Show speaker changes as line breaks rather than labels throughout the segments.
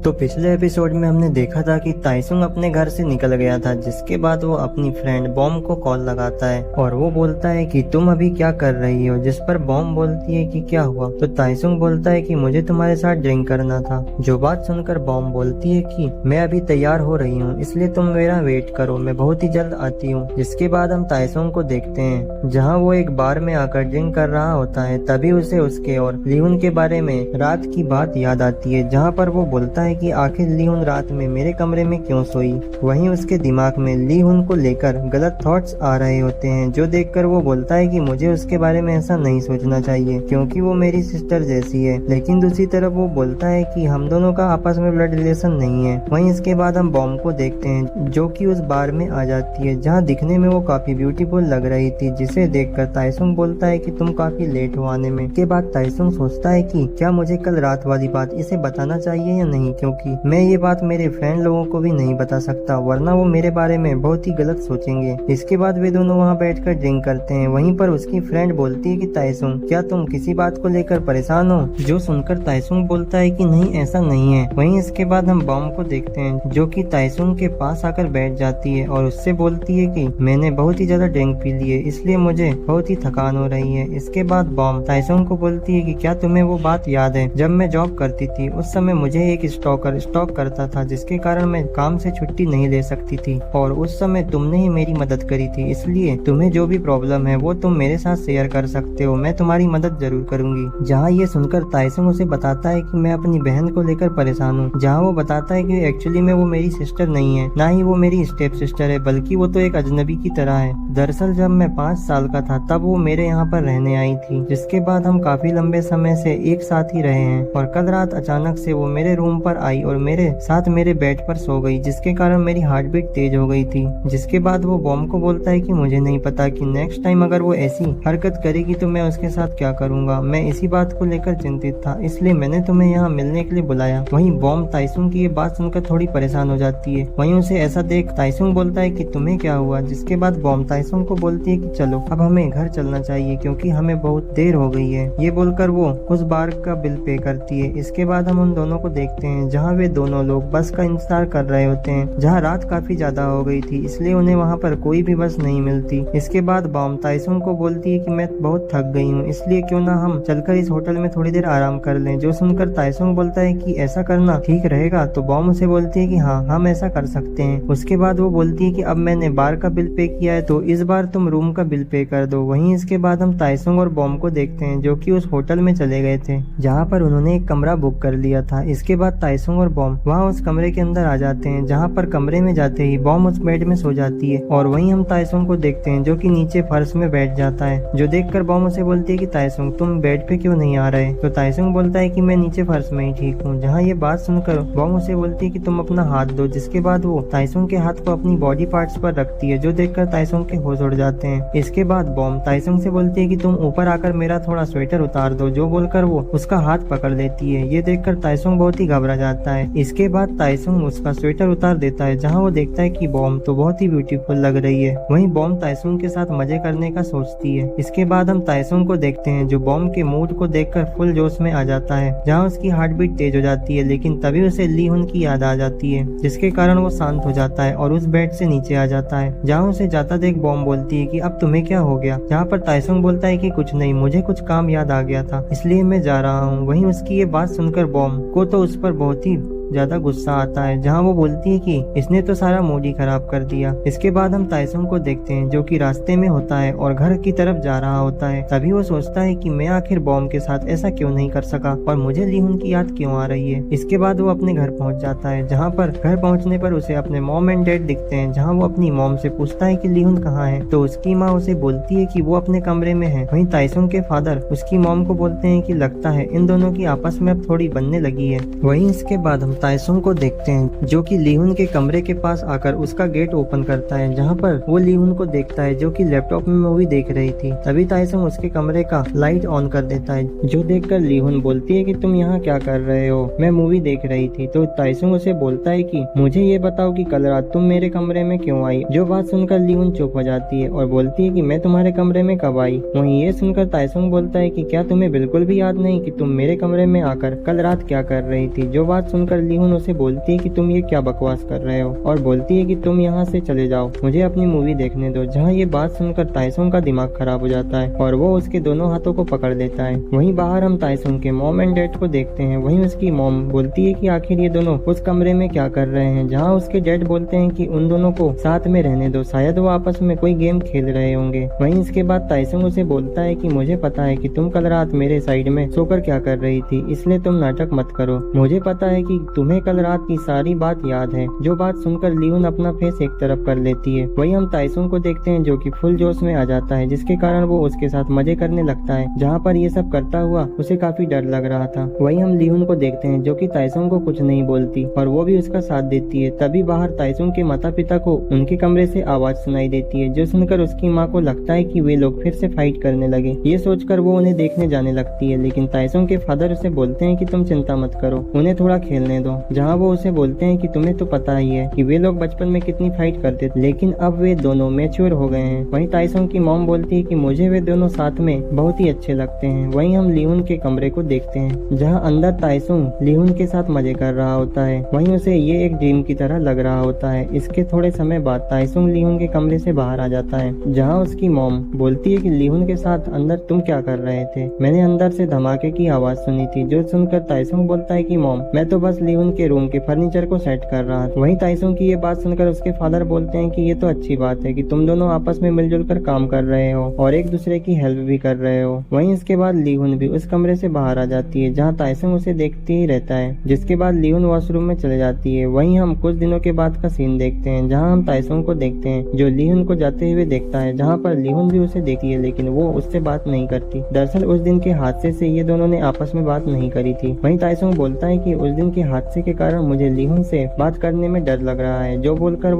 तो पिछले एपिसोड में हमने देखा था कि ताइसुंग अपने घर से निकल गया था, जिसके बाद वो अपनी फ्रेंड बॉम को कॉल लगाता है और वो बोलता है कि तुम अभी क्या कर रही हो, जिस पर बॉम बोलती है कि क्या हुआ। तो ताइसुंग बोलता है कि मुझे तुम्हारे साथ ड्रिंक करना था। जो बात सुनकर बॉम बोलती है कि मैं अभी तैयार हो रही हूँ, इसलिए तुम मेरा वेट करो, मैं बहुत ही जल्द आती हूँ। जिसके बाद हम ताइसुंग को देखते हैं जहाँ वो एक बार में आकर ड्रिंक कर रहा होता है। तभी उसे उसके और लीहुन के बारे में रात की बात याद आती है, जहाँ पर वो बोलता है कि आखिर लीहुन रात में मेरे कमरे में क्यों सोई। वहीं उसके दिमाग में लीहुन को लेकर गलत थॉट्स आ रहे होते हैं, जो देखकर वो बोलता है कि मुझे उसके बारे में ऐसा नहीं सोचना चाहिए क्योंकि वो मेरी सिस्टर जैसी है। लेकिन दूसरी तरफ वो बोलता है कि हम दोनों का आपस में ब्लड रिलेशन नहीं है। वहीं इसके बाद हम बॉम को देखते हैं जो कि उस बार में आ जाती है, जहाँ दिखने में वो काफी ब्यूटीफुल लग रही थी, जिसे देखकर ताइसुंग बोलता है कि तुम काफी लेट हो आने में। के बाद ताइसुंग सोचता है कि क्या मुझे कल रात वाली बात इसे बताना चाहिए या नहीं, क्योंकि मैं ये बात मेरे फ्रेंड लोगों को भी नहीं बता सकता, वरना वो मेरे बारे में बहुत ही गलत सोचेंगे। इसके बाद वे दोनों वहाँ बैठकर ड्रिंक करते हैं। वहीं पर उसकी फ्रेंड बोलती है कि ताइसुंग क्या तुम किसी बात को लेकर परेशान हो, जो सुनकर ताइसुंग बोलता है कि नहीं ऐसा नहीं है। वहीं इसके बाद हम बॉम को देखते हैं जो कि ताइसुंग के पास आकर बैठ जाती है और उससे बोलती है कि मैंने बहुत ही ज्यादा ड्रिंक पी ली है, इसलिए मुझे बहुत ही थकान हो रही है। इसके बाद बॉम ताइसुंग को बोलती है कि क्या तुम्हें वो बात याद है जब मैं जॉब करती थी, उस समय मुझे एक स्टॉकर स्टॉक करता था, जिसके कारण मैं काम से छुट्टी नहीं ले सकती थी और उस समय तुमने ही मेरी मदद करी थी, इसलिए तुम्हें जो भी प्रॉब्लम है वो तुम मेरे साथ शेयर कर सकते हो, मैं तुम्हारी मदद जरूर करूंगी। जहाँ ये सुनकर ताइसुंग उसे बताता है कि मैं अपनी बहन को लेकर परेशान हूँ, जहाँ वो बताता है कि एक्चुअली में वो मेरी सिस्टर नहीं है, ना ही वो मेरी स्टेप सिस्टर है, बल्कि वो तो एक अजनबी की तरह है। दरअसल जब मैं 5 साल का था तब वो मेरे यहाँ पर रहने आई थी, जिसके बाद हम काफी लंबे समय से एक साथ ही रहे हैं और कल रात अचानक से वो मेरे रूम पर आई और मेरे साथ मेरे बेड पर सो गई, जिसके कारण मेरी हार्ट बीट तेज हो गई थी। जिसके बाद वो बॉम को बोलता है कि मुझे नहीं पता कि नेक्स्ट टाइम अगर वो ऐसी हरकत करेगी तो मैं उसके साथ क्या करूंगा। मैं इसी बात को लेकर चिंतित था, इसलिए मैंने तुम्हें यहाँ मिलने के लिए बुलाया। वहीं बॉम ताइसुंग की ये बात सुनकर थोड़ी परेशान हो जाती है। वहीं उसे ऐसा देख ताइसुंग बोलता है कि तुम्हें क्या हुआ। जिसके बाद बॉम ताइसुंग को बोलती है कि चलो अब हमें घर चलना चाहिए क्योंकि हमें बहुत देर हो गई है। ये बोलकर वो उस बार का बिल पे करती है। इसके बाद हम उन दोनों को देखते हैं जहाँ वे दोनों लोग बस का इंतजार कर रहे होते हैं, जहाँ रात काफी ज्यादा हो गई थी, इसलिए उन्हें वहाँ पर कोई भी बस नहीं मिलती। इसके बाद बॉम ताइसुंग को बोलती है कि मैं बहुत थक गई हूँ, इसलिए क्यों ना हम चलकर इस होटल में थोड़ी देर आराम कर लें। जो सुनकर ताइसुंग बोलता है कि ऐसा करना ठीक रहेगा, तो बॉम उसे बोलती है कि हाँ हम ऐसा कर सकते हैं। उसके बाद वो बोलती है कि अब मैंने बार का बिल पे किया है तो इस बार तुम रूम का बिल पे कर दो। वहीं इसके बाद हम ताइसुंग और बॉम को देखते हैं जो कि उस होटल में चले गए थे, जहाँ पर उन्होंने एक कमरा बुक कर लिया था। इसके बाद ताइसुंग और बॉम वहाँ उस कमरे के अंदर आ जाते हैं, जहाँ पर कमरे में जाते ही बॉम उस बेड में सो जाती है और वहीं हम ताइसुंग को देखते हैं जो कि नीचे फर्श में बैठ जाता है। जो देखकर बॉम उसे बोलती है कि ताइसुंग तुम बेड पे क्यों नहीं आ रहे। तो ताइसुंग बोलता है कि मैं नीचे फर्श में ही ठीक हूँ। जहाँ ये बात सुनकर बॉम उसे बोलती है कि तुम अपना हाथ दो। जिसके बाद वो ताइसुंग के हाथ को अपनी बॉडी पार्ट्स पर रखती है, जो देखकर ताइसुंग के होश उड़ जाते हैं। इसके बाद बॉम ताइसुंग से बोलती है कि तुम ऊपर आकर मेरा थोड़ा स्वेटर उतार दो। जो बोलकर वो उसका हाथ पकड़ लेती है। ये देखकर ताइसुंग बहुत ही घबरा जाता है। इसके बाद ताइसुंग उसका स्वेटर उतार देता है, जहाँ वो देखता है कि बॉम तो बहुत ही ब्यूटीफुल लग रही है। वहीं बॉम ताइसुंग के साथ मजे करने का सोचती है। इसके बाद हम ताइसुंग को देखते हैं जो बॉम के मूड को देखकर फुल जोश में आ जाता है, जहाँ उसकी हार्ट बीट तेज हो जाती है। लेकिन तभी उसे लीहुन की याद आ जाती है, जिसके कारण वो शांत हो जाता है और उस बेड से नीचे आ जाता है। जहाँ उसे जाता देख बॉम बोलती है कि अब तुम्हें क्या हो गया। जहाँ पर ताइसुंग बोलता है कि कुछ नहीं, मुझे कुछ काम याद आ गया था, इसलिए मैं जा रहा हूँ। वहीं उसकी ये बात सुनकर बॉम को तो उस पर बहुत ही ज्यादा गुस्सा आता है, जहाँ वो बोलती है कि इसने तो सारा मूड ही खराब कर दिया। इसके बाद हम ताइसुंग को देखते हैं जो कि रास्ते में होता है और घर की तरफ जा रहा होता है। तभी वो सोचता है कि मैं आखिर बॉम के साथ ऐसा क्यों नहीं कर सका और मुझे लीहुन की याद क्यों आ रही है। इसके बाद वो अपने घर पहुंच जाता है, जहाँ पर घर पहुंचने पर उसे अपने मॉम एंड डैड दिखते हैं, जहाँ वो अपनी मॉम से पूछता है कि लीहुन कहाँ है। तो उसकी माँ उसे बोलती है कि वो अपने कमरे में है। वहीं ताइसुंग के फादर उसकी मॉम को बोलते हैं कि लगता है इन दोनों की आपस में अब थोड़ी बनने लगी है। वहीं इसके बाद हम ताइसुंग को देखते हैं जो कि लीहुन के कमरे के पास आकर उसका गेट ओपन करता है, जहाँ पर वो लीहुन को देखता है जो कि लैपटॉप में मूवी देख रही थी। तभी ताइसुंग उसके कमरे का लाइट ऑन कर देता है, जो देखकर लीहुन बोलती है कि तुम यहाँ क्या कर रहे हो, मैं मूवी देख रही थी। तो ताइसुंग उसे बोलता है कि मुझे ये बताओ कि कल रात तुम मेरे कमरे में क्यों आई। जो बात सुनकर लीहुन चुप हो जाती है और बोलती है कि मैं तुम्हारे कमरे में कब आई। वहीं ये सुनकर ताइसुंग बोलता है कि क्या तुम्हें बिल्कुल भी याद नहीं कि तुम मेरे कमरे में आकर कल रात क्या कर रही थी। जो बात सुनकर लीहुन उसे बोलती है कि तुम ये क्या बकवास कर रहे हो और बोलती है कि तुम यहाँ से चले जाओ, मुझे अपनी मूवी देखने दो। जहाँ ये बात सुनकर ताइसुंग का दिमाग खराब हो जाता है और वो उसके दोनों हाथों को पकड़ लेता है। वहीं बाहर हम ताइसुंग के मॉम एंड डैड को देखते हैं। वहीं उसकी मॉम बोलती है कि आखिर ये दोनों उस कमरे में क्या कर रहे हैं, जहाँ उसके डैड बोलते हैं कि उन दोनों को साथ में रहने दो, शायद वो आपस में कोई गेम खेल रहे होंगे। वहीं इसके बाद ताइसुंग उसे बोलता है कि मुझे पता है कि तुम कल रात मेरे साइड में सोकर क्या कर रही थी, इसलिए तुम नाटक मत करो। मुझे पता है कि तुम्हें कल रात की सारी बात याद है। जो बात सुनकर लीहुन अपना फेस एक तरफ कर लेती है। वहीं हम ताइसुंग को देखते हैं जो कि फुल जोश में आ जाता है, जिसके कारण वो उसके साथ मजे करने लगता है। जहाँ पर ये सब करता हुआ उसे काफी डर लग रहा था। वहीं हम लीहुन को देखते हैं जो कि ताइसुंग को कुछ नहीं बोलती और वो भी उसका साथ देती है। तभी बाहर ताइसुंग के माता पिता को उनके कमरे से आवाज सुनाई देती है, जो सुनकर उसकी माँ को लगता है कि वे लोग फिर से फाइट करने लगे। ये सोचकर वो उन्हें देखने जाने लगती है, लेकिन ताइसुंग के फादर उसे बोलते हैं कि तुम चिंता मत करो, उन्हें थोड़ा खेलने दो। जहाँ वो उसे बोलते हैं कि तुम्हें तो पता ही है कि वे लोग बचपन में कितनी फाइट करते थे, लेकिन अब वे दोनों मैच्योर हो गए हैं। वहीं ताइसुंग की मॉम बोलती है कि मुझे वे दोनों साथ में बहुत ही अच्छे लगते हैं। वहीं हम लीहुन के कमरे को देखते हैं, जहाँ अंदर ताइसुंग लीहुन के साथ मजे कर रहा होता है। वहीं उसे ये एक ड्रीम की तरह लग रहा होता है। इसके थोड़े समय बाद ताइसुंग लीहुन के कमरे से बाहर आ जाता है, जहाँ उसकी मॉम बोलती है कि लीहुन के साथ अंदर तुम क्या कर रहे थे, मैंने अंदर से धमाके की आवाज सुनी थी। जो सुनकर ताइसुंग बोलता है कि मॉम मैं तो बस लीहुन के रूम के फर्नीचर को सेट कर रहा था। वहीं ताइसुंग की ये बात सुनकर उसके फादर बोलते हैं कि ये तो अच्छी बात है कि तुम दोनों आपस में मिलजुल कर काम कर रहे हो और एक दूसरे की हेल्प भी कर रहे हो। वहीं इसके बाद लीहुन भी उस कमरे से बाहर आ जाती है, जहाँ ताइसुंग उसे देखते ही रहता है। जिसके बाद लीहुन वॉशरूम में चले जाती है। वहीं हम कुछ दिनों के बाद का सीन देखते हैं, जहाँ हम ताइसुंग को देखते हैं जो लीहुन को जाते हुए देखता है, जहाँ पर लीहुन भी उसे देखती है, लेकिन वो उससे बात नहीं करती। दरअसल उस दिन के हादसे से ये दोनों ने आपस में बात नहीं करी थी। वहीं ताइसुंग बोलता है कि उस दिन के हादसे के कारण मुझे लीहुन से बात करने में डर लग रहा है। जो बोलकर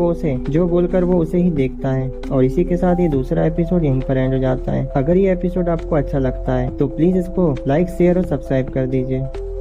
वो उसे ही देखता है। और इसी के साथ ये दूसरा एपिसोड यहीं पर एंड हो जाता है। अगर ये एपिसोड आपको अच्छा लगता है तो प्लीज इसको लाइक, शेयर और सब्सक्राइब कर दीजिए।